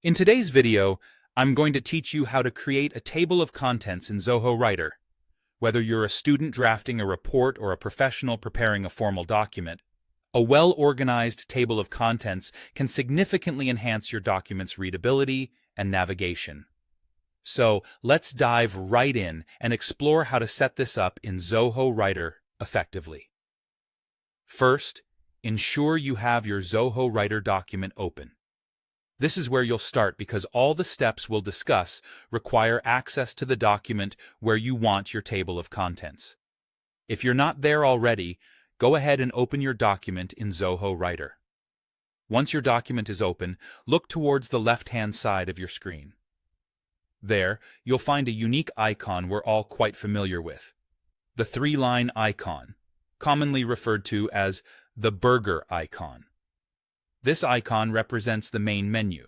In today's video, I'm going to teach you how to create a table of contents in Zoho Writer. Whether you're a student drafting a report or a professional preparing a formal document, a well-organized table of contents can significantly enhance your document's readability and navigation. So let's dive right in and explore how to set this up in Zoho Writer effectively. First, ensure you have your Zoho Writer document open. This is where you'll start because all the steps we'll discuss require access to the document where you want your table of contents. If you're not there already, go ahead and open your document in Zoho Writer. Once your document is open, look towards the left-hand side of your screen. There, you'll find a unique icon we're all quite familiar with, the three-line icon, commonly referred to as the burger icon. This icon represents the main menu.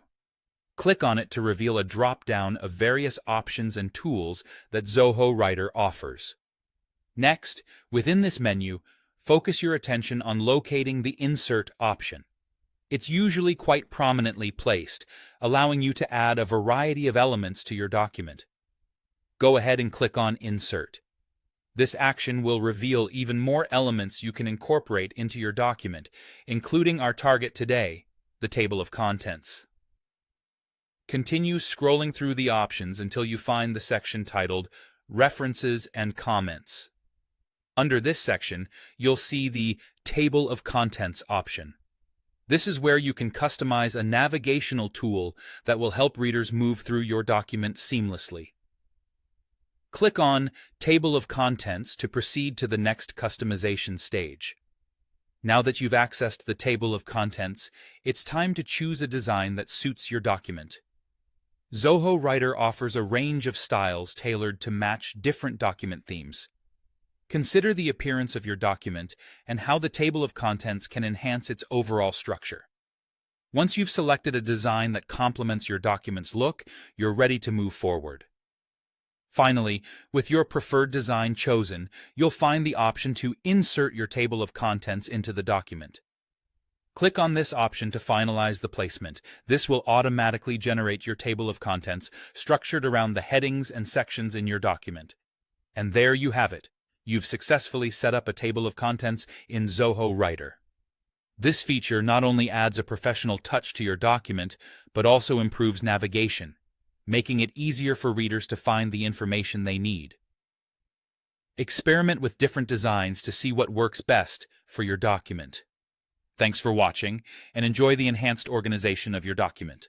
Click on it to reveal a drop-down of various options and tools that Zoho Writer offers. Next, within this menu, focus your attention on locating the Insert option. It's usually quite prominently placed, allowing you to add a variety of elements to your document. Go ahead and click on Insert. This action will reveal even more elements you can incorporate into your document, including our target today, the table of contents. Continue scrolling through the options until you find the section titled References and Comments. Under this section, you'll see the Table of Contents option. This is where you can customize a navigational tool that will help readers move through your document seamlessly. Click on Table of Contents to proceed to the next customization stage. Now that you've accessed the table of contents, it's time to choose a design that suits your document. Zoho Writer offers a range of styles tailored to match different document themes. Consider the appearance of your document and how the table of contents can enhance its overall structure. Once you've selected a design that complements your document's look, you're ready to move forward. Finally, with your preferred design chosen, you'll find the option to insert your table of contents into the document. Click on this option to finalize the placement. This will automatically generate your table of contents structured around the headings and sections in your document. And there you have it. You've successfully set up a table of contents in Zoho Writer. This feature not only adds a professional touch to your document, but also improves navigation, making it easier for readers to find the information they need. Experiment with different designs to see what works best for your document. Thanks for watching, and enjoy the enhanced organization of your document.